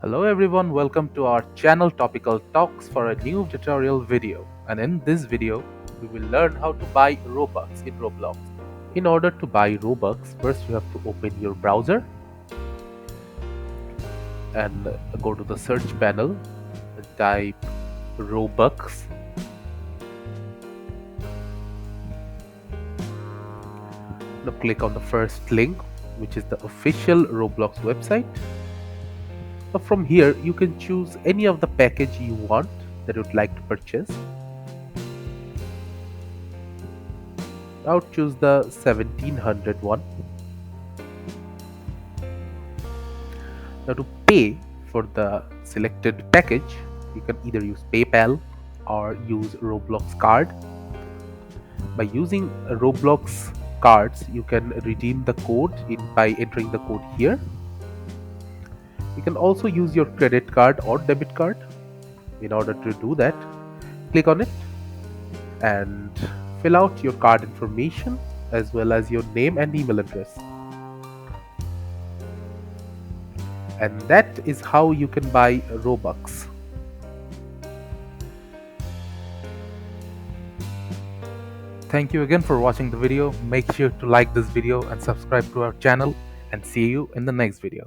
Hello everyone, welcome to our channel Topical Talks for a new tutorial video. And in this video, we will learn how to buy Robux in Roblox. In order to buy Robux, first you have to open your browser and go to the search panel and type Robux. Now click on the first link, which is the official Roblox website. Now from here, you can choose any of the package you want that you would like to purchase. Now choose the 1700 one. Now to pay for the selected package, you can either use PayPal or use Roblox card. By using Roblox cards, you can redeem the code by entering the code here. You can also use your credit card or debit card. In order to do that, click on it and fill out your card information as well as your name and email address. And that is how you can buy Robux. Thank you again for watching the video. Make sure to like this video and subscribe to our channel, and see you in the next video.